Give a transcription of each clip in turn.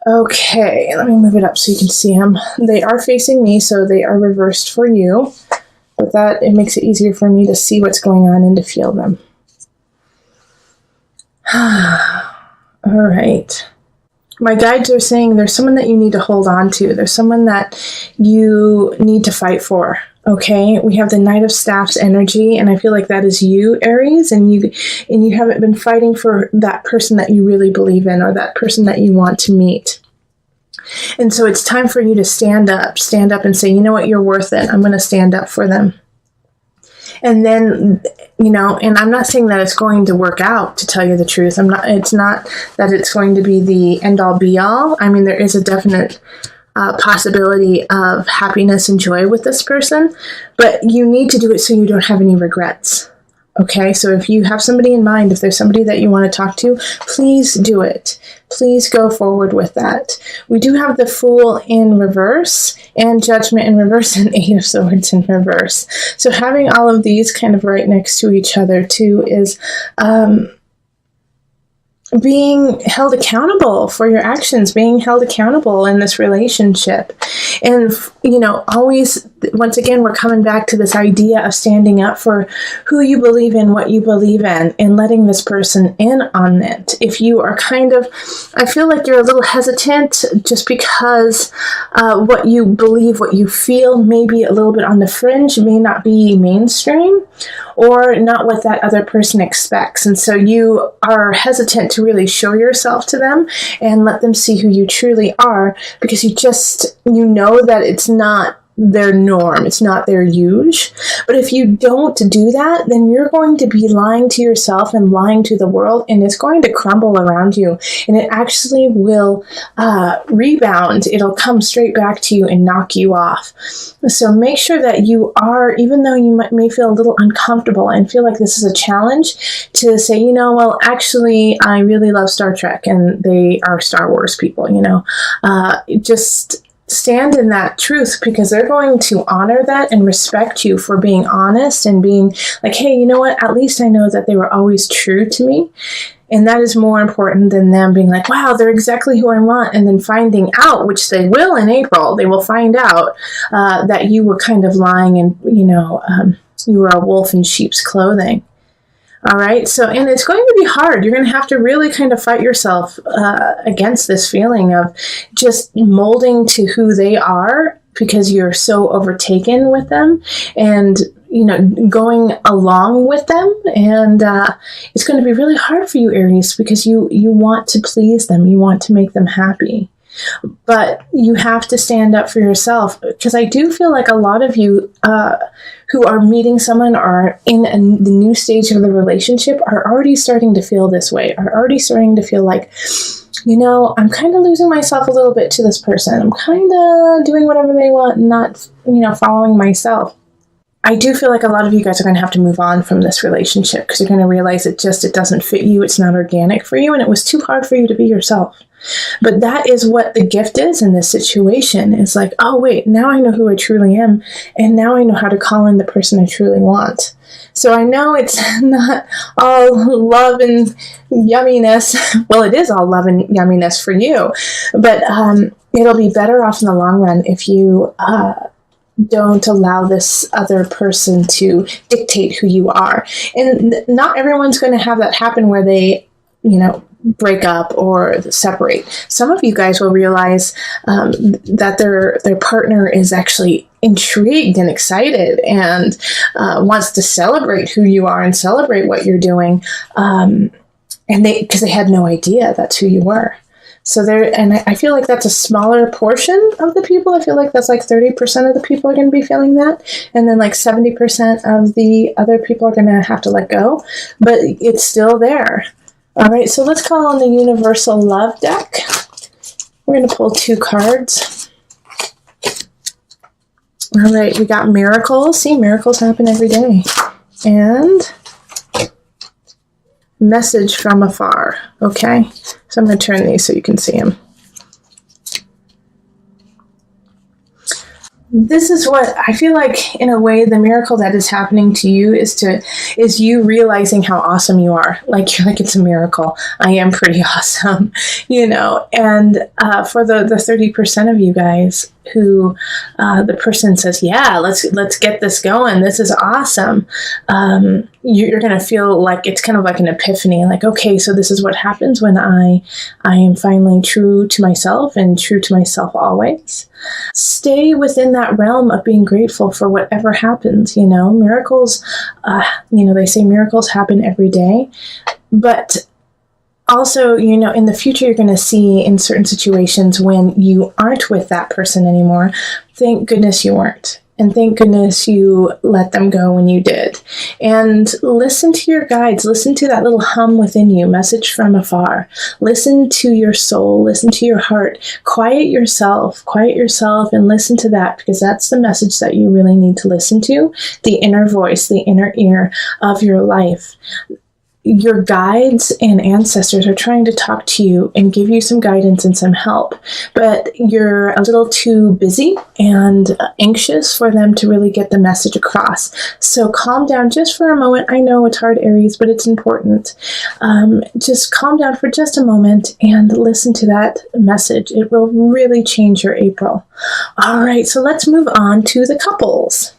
Okay, let me move it up so you can see them. They are facing me, so they are reversed for you. But that, it makes it easier for me to see what's going on and to feel them. All right. My guides are saying there's someone that you need to hold on to. There's someone that you need to fight for. Okay, we have the Knight of Staffs energy, and I feel like that is you, Aries, and you haven't been fighting for that person that you really believe in or that person that you want to meet. And so it's time for you to stand up and say, you know what, you're worth it. I'm going to stand up for them. And then, and I'm not saying that it's going to work out, to tell you the truth. It's not that it's going to be the end all be all. I mean, there is a definite possibility of happiness and joy with this person, but you need to do it so you don't have any regrets. Okay, so if you have somebody in mind, if there's somebody that you want to talk to, please do it. Please go forward with that. We do have the Fool in reverse and Judgment in reverse and Eight of Swords in reverse. So having all of these kind of right next to each other too is being held accountable for your actions, being held accountable in this relationship. And, always, once again, we're coming back to this idea of standing up for who you believe in, what you believe in, and letting this person in on it. If you are I feel like you're a little hesitant just because what you believe, what you feel may be a little bit on the fringe, may not be mainstream, or not what that other person expects. And so you are hesitant to really show yourself to them and let them see who you truly are, because you know that it's not their norm, it's not their usual. But if you don't do that, then you're going to be lying to yourself and lying to the world, and it's going to crumble around you, and it actually will rebound. It'll come straight back to you and knock you off. So make sure that you are, even though you may feel a little uncomfortable and feel like this is a challenge, to say, well, actually, I really love Star Trek, and they are Star Wars people, just stand in that truth, because they're going to honor that and respect you for being honest and being like, hey, you know what? At least I know that they were always true to me. And that is more important than them being like, wow, they're exactly who I want. And then finding out, which they will in April, they will find out that you were kind of lying and, you were a wolf in sheep's clothing. All right. So, and it's going to be hard. You're going to have to really kind of fight yourself against this feeling of just molding to who they are, because you're so overtaken with them and, going along with them. And it's going to be really hard for you, Aries, because you want to please them. You want to make them happy. But you have to stand up for yourself, because I do feel like a lot of you who are meeting someone or in the new stage of the relationship are already starting to feel this way, are already starting to feel like, I'm kind of losing myself a little bit to this person. I'm kind of doing whatever they want and not, following myself. I do feel like a lot of you guys are going to have to move on from this relationship, because you're going to realize it doesn't fit you. It's not organic for you, and it was too hard for you to be yourself. But that is what the gift is in this situation. It's like, oh, wait, now I know who I truly am, and now I know how to call in the person I truly want. So I know it's not all love and yumminess. Well, it is all love and yumminess for you, but it'll be better off in the long run if you don't allow this other person to dictate who you are. And not everyone's going to have that happen where they, break up or separate. Some of you guys will realize that their partner is actually intrigued and excited and wants to celebrate who you are and celebrate what you're doing, because they had no idea that's who you were. So I feel like that's a smaller portion of the people. I feel like that's like 30% of the people are going to be feeling that. And then like 70% of the other people are going to have to let go. But it's still there. All right, so let's call on the Universal Love deck. We're going to pull 2 cards. All right, we got miracles. See, miracles happen every day. And message from afar. Okay, so I'm going to turn these so you can see them. this is what I feel like, in a way, the miracle that is happening to you is you realizing how awesome you are. Like, you're like, it's a miracle. I am pretty awesome, and for the 30% of you guys who the person says, yeah, let's get this going. This is awesome. You're going to feel like it's kind of like an epiphany, like, okay, so this is what happens when I am finally true to myself and true to myself always. Stay within that realm of being grateful for whatever happens. Miracles, they say miracles happen every day, but also, in the future, you're going to see in certain situations when you aren't with that person anymore, thank goodness you weren't. And thank goodness you let them go when you did. And listen to your guides. Listen to that little hum within you, message from afar. Listen to your soul. Listen to your heart. Quiet yourself and listen to that, because that's the message that you really need to listen to. The inner voice, the inner ear of your life. Your guides and ancestors are trying to talk to you and give you some guidance and some help, but you're a little too busy and anxious for them to really get the message across. So calm down just for a moment. I know it's hard, Aries, but it's important. Just calm down for just a moment and listen to that message. It will really change your April. All right, so let's move on to the couples.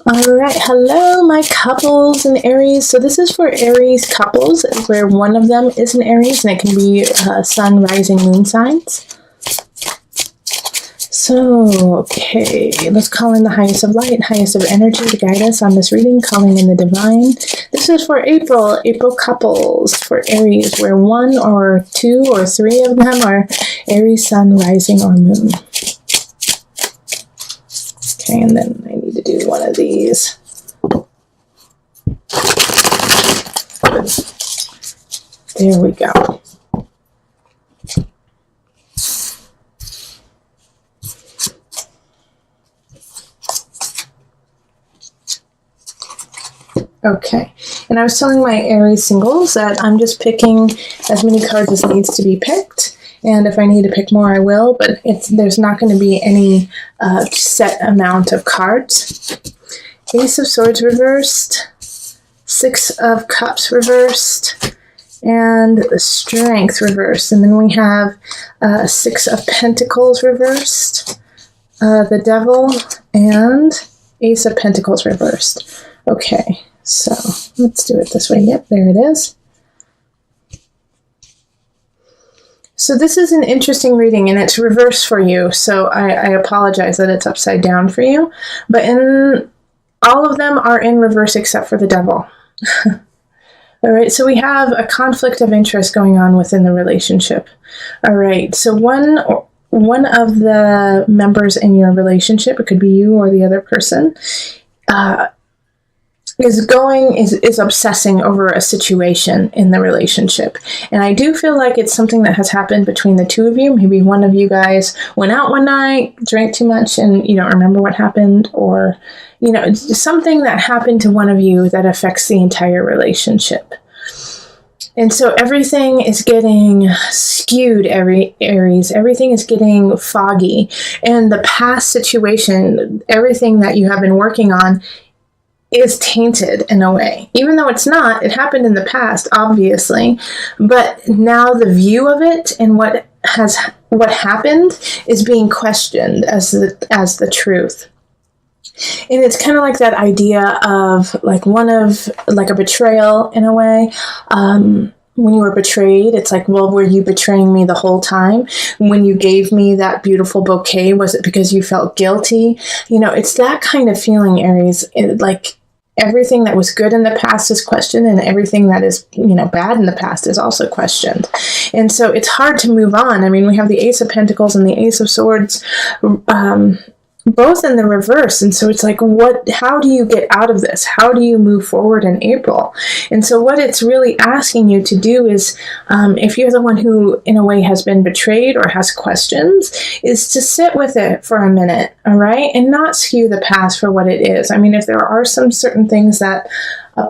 All right, hello, my couples in Aries. So this is for Aries couples, where one of them is an Aries, and it can be sun, rising, moon signs. So, okay, let's call in the highest of light, highest of energy to guide us on this reading, calling in the divine. This is for April couples, for Aries, where one or two or three of them are Aries, sun, rising, or moon. Okay, and then I need to do one of these. There we go. Okay, and I was telling my Aries singles that I'm just picking as many cards as needs to be picked. And if I need to pick more, I will, but there's not going to be any set amount of cards. Ace of Swords reversed, Six of Cups reversed, and Strength reversed. And then we have Six of Pentacles reversed, the Devil, and Ace of Pentacles reversed. Okay, so let's do it this way. Yep, there it is. So this is an interesting reading, and it's reversed for you, so I apologize that it's upside down for you. But all of them are in reverse except for the Devil. All right, so we have a conflict of interest going on within the relationship. All right, so one of the members in your relationship, it could be you or the other person, is obsessing over a situation in the relationship. And I do feel like it's something that has happened between the two of you. Maybe one of you guys went out one night, drank too much, and you don't remember what happened, or it's something that happened to one of you that affects the entire relationship. And so everything is getting skewed, Aries. Everything is getting foggy. And the past situation, everything that you have been working on, is tainted in a way. Even though it's not, it happened in the past, obviously. But now the view of it and what happened is being questioned as the truth. And it's kind of like that idea of like a betrayal in a way. When you were betrayed, it's like, well, were you betraying me the whole time? When you gave me that beautiful bouquet, was it because you felt guilty? It's that kind of feeling, Aries. Like everything that was good in the past is questioned, and everything that is, bad in the past is also questioned. And so it's hard to move on. I mean, we have the Ace of Pentacles and the Ace of Swords, both in the reverse. And so it's like, how do you get out of this? How do you move forward in April? And so what it's really asking you to do is, if you're the one who in a way has been betrayed or has questions, is to sit with it for a minute, all right? And not skew the past for what it is. I mean, if there are some certain things that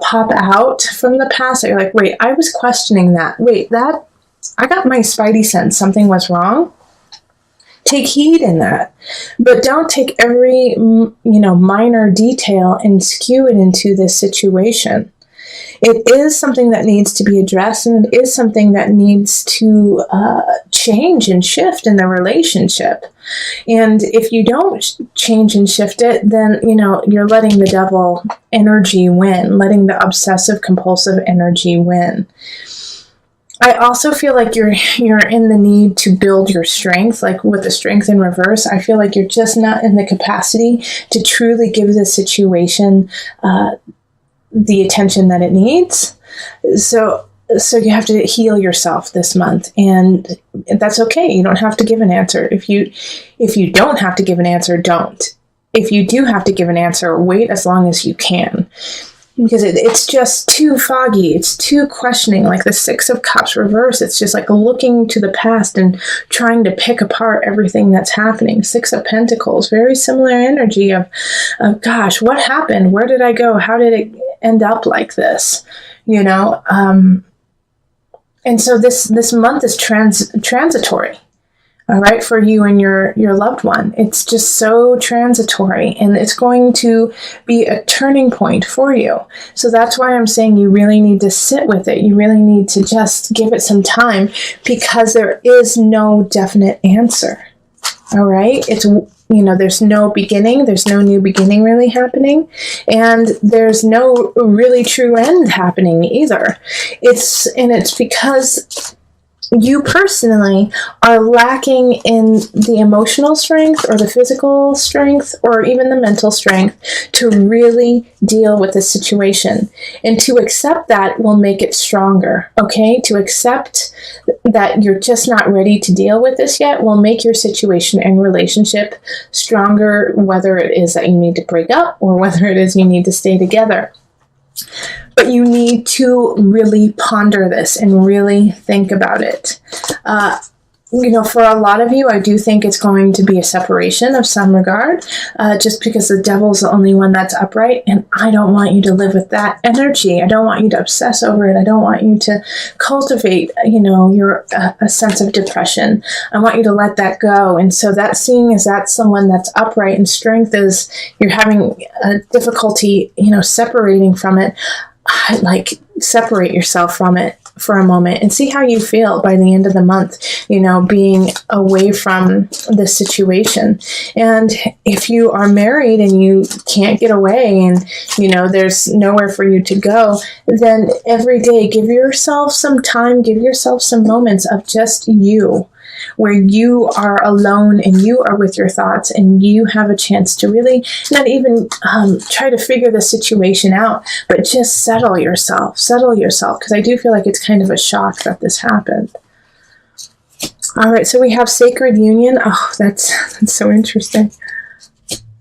pop out from the past that you're like, wait, I was questioning that. Wait, I got my spidey sense something was wrong. Take heed in that, but don't take every, minor detail and skew it into this situation. It is something that needs to be addressed, and it is something that needs to change and shift in the relationship. And if you don't change and shift it, then, you're letting the devil energy win, letting the obsessive compulsive energy win. I also feel like you're in the need to build your strength, like with the strength in reverse. I feel like you're just not in the capacity to truly give this situation the attention that it needs. So you have to heal yourself this month, and that's okay. You don't have to give an answer. If you don't have to give an answer, don't. If you do have to give an answer, wait as long as you can. Because it's just too foggy. It's too questioning, like the Six of Cups reverse. It's just like looking to the past and trying to pick apart everything that's happening. Six of Pentacles, very similar energy of gosh, what happened? Where did I go? How did it end up like this? And so this month is transitory. All right, for you and your loved one. It's just so transitory, and it's going to be a turning point for you. So that's why I'm saying you really need to sit with it. You really need to just give it some time, because there is no definite answer. All right, it's there's no beginning. There's no new beginning really happening, and there's no really true end happening either. It's because you personally are lacking in the emotional strength or the physical strength or even the mental strength to really deal with the situation. And to accept that will make it stronger, okay? To accept that you're just not ready to deal with this yet will make your situation and relationship stronger, whether it is that you need to break up or whether it is you need to stay together. But you need to really ponder this and really think about it. For a lot of you, I do think it's going to be a separation of some regard, just because the devil's the only one that's upright, and I don't want you to live with that energy. I don't want you to obsess over it. I don't want you to cultivate, a sense of depression. I want you to let that go. And so that seeing as that's someone that's upright and strength is you're having a difficulty, separating from it. Like, separate yourself from it for a moment and see how you feel by the end of the month, being away from the situation. And if you are married and you can't get away and, there's nowhere for you to go, then every day give yourself some time, give yourself some moments of just you, where you are alone and you are with your thoughts and you have a chance to really not even try to figure the situation out, but just settle yourself, because I do feel like it's kind of a shock that this happened. All right, so we have sacred union. Oh, that's so interesting.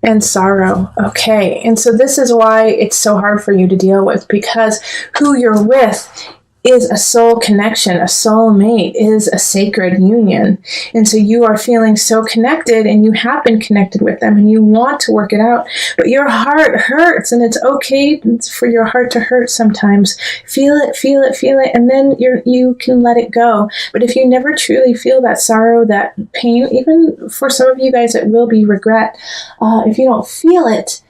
And sorrow. Okay, and so this is why it's so hard for you to deal with, because who you're with is a soul connection. A soulmate is a sacred union. And so you are feeling so connected, and you have been connected with them, and you want to work it out, but your heart hurts, and it's okay for your heart to hurt sometimes. Feel it, and then you can let it go. But if you never truly feel that sorrow, that pain, even for some of you guys it will be regret, if you don't feel it,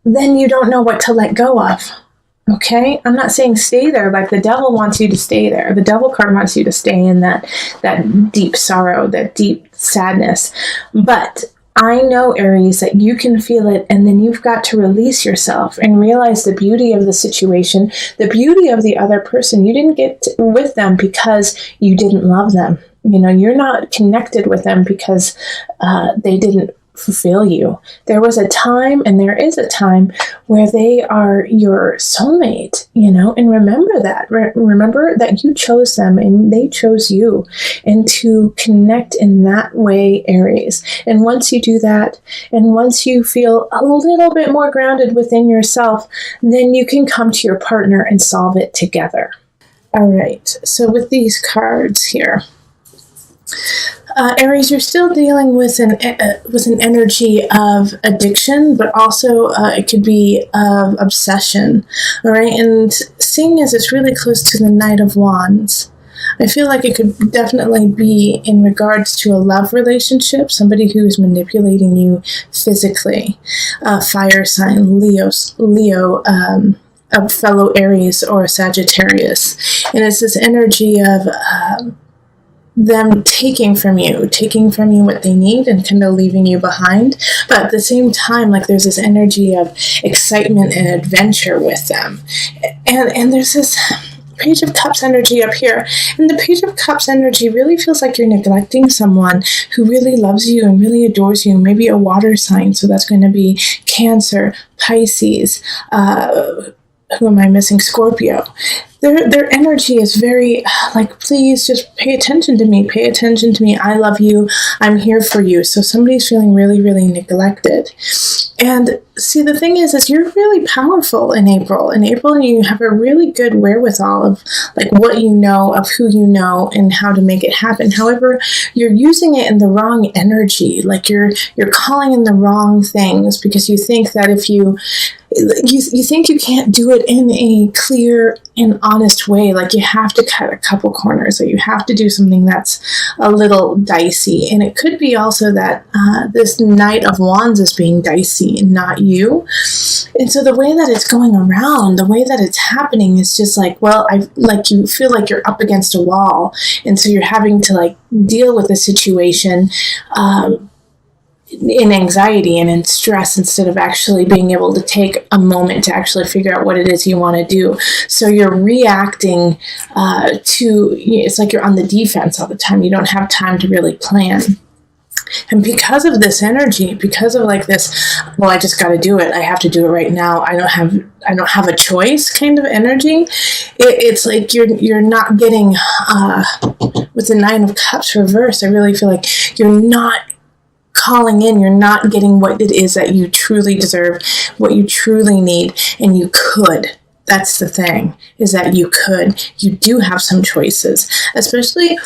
then you don't know what to let go of. Okay, I'm not saying stay there like the devil wants you to stay there. The devil card wants you to stay in that deep sorrow, that deep sadness. But I know, Aries, that you can feel it, and then you've got to release yourself and realize the beauty of the situation, the beauty of the other person. You didn't get with them because you didn't love them. You're not connected with them because they didn't fulfill you. There was a time, and there is a time, where they are your soulmate, and remember that. Remember that you chose them and they chose you, and to connect in that way, Aries. And once you do that, and once you feel a little bit more grounded within yourself, then you can come to your partner and solve it together. All right, so with these cards here, Aries, you're still dealing with an energy of addiction, but also it could be of obsession. All right, and seeing as it's really close to the Knight of Wands, I feel like it could definitely be in regards to a love relationship, somebody who's manipulating you physically. Fire sign, Leo, a fellow Aries or Sagittarius. And it's this energy of them taking from you what they need and kind of leaving you behind. But at the same time, like, there's this energy of excitement and adventure with them. And there's this Page of Cups energy up here. And the Page of Cups energy really feels like you're neglecting someone who really loves you and really adores you. Maybe a water sign. So that's going to be Cancer, Pisces, who am I missing? Scorpio. Their energy is very like, please just pay attention to me. Pay attention to me. I love you. I'm here for you. So somebody's feeling really, really neglected. And see, the thing is you're really powerful in April. In April, you have a really good wherewithal of like what you know, of who you know, and how to make it happen. However, you're using it in the wrong energy. Like you're calling in the wrong things because you think that if you think you can't do it in a clear and honest way. Like you have to cut a couple corners, or you have to do something that's a little dicey. And it could be also that this Knight of Wands is being dicey and not you. And so the way that it's going around, the way that it's happening is just like, well, you feel like you're up against a wall. And so you're having to like deal with the situation in anxiety and in stress instead of actually being able to take a moment to actually figure out what it is you want to do. So you're reacting it's like you're on the defense all the time. You don't have time to really plan. And because of this energy, because of like this, well, I just got to do it. I have to do it right now. I don't have a choice kind of energy. It's like you're not getting, with the Nine of Cups reversed, I really feel like you're not calling in, you're not getting what it is that you truly deserve, what you truly need, and you could. That's the thing, is that you could. You do have some choices, especially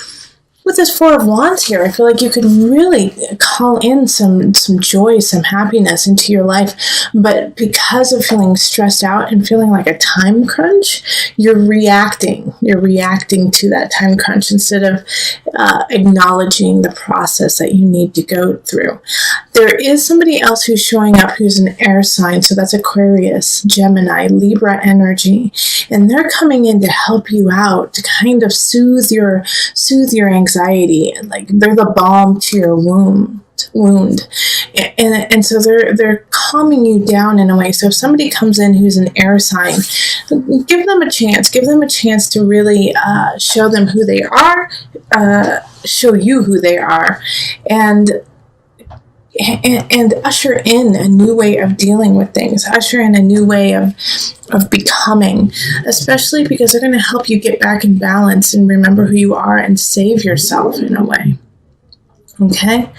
with this Four of Wands here. I feel like you could really call in some joy, some happiness into your life, but because of feeling stressed out and feeling like a time crunch, you're reacting to that time crunch instead of acknowledging the process that you need to go through. There is somebody else who's showing up who's an air sign, so that's Aquarius, Gemini, Libra energy, and they're coming in to help you out, to kind of soothe your anxiety, and like they're the balm to your wound. And so they're calming you down in a way. So if somebody comes in who's an air sign, give them a chance to really show them who they are, show you who they are, and usher in a new way of dealing with things, usher in a new way of becoming, especially because they're going to help you get back in balance and remember who you are and save yourself in a way. Okay,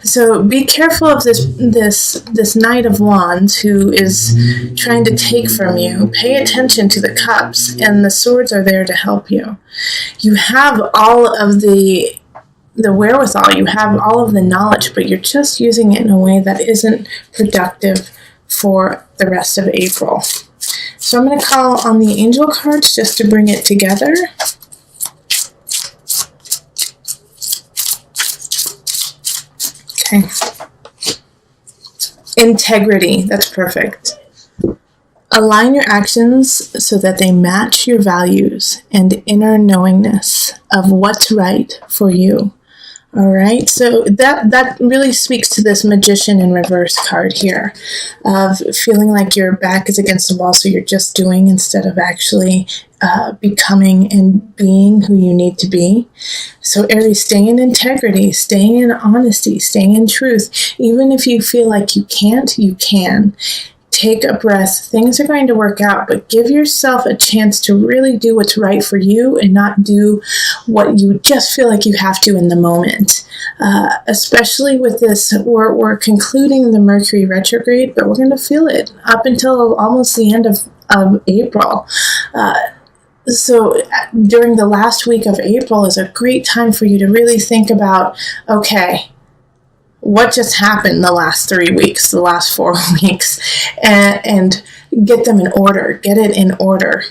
so be careful of this Knight of Wands who is trying to take from you. Pay attention to the cups, and the swords are there to help you. You have all of the wherewithal, you have all of the knowledge, but you're just using it in a way that isn't productive for the rest of April. So I'm going to call on the angel cards just to bring it together. Okay. Integrity, that's perfect. Align your actions so that they match your values and inner knowingness of what's right for you. All right, so that really speaks to this Magician in reverse card here, of feeling like your back is against the wall, so you're just doing instead of actually becoming and being who you need to be. So Aries, stay in integrity, stay in honesty, stay in truth. Even if you feel like you can't, you can. Take a breath. Things are going to work out, but give yourself a chance to really do what's right for you and not do what you just feel like you have to in the moment. Especially with this, we're concluding the Mercury retrograde, but we're going to feel it up until almost the end of April. So during the last week of April is a great time for you to really think about, okay, what just happened the last 3 weeks, the last 4 weeks, and get them in order. Get it in order,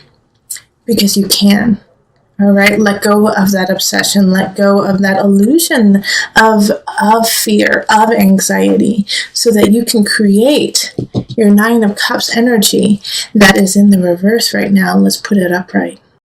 because you can. All right, let go of that obsession, let go of that illusion of fear, of anxiety, so that you can create your Nine of Cups energy that is in the reverse right now. Let's put it upright.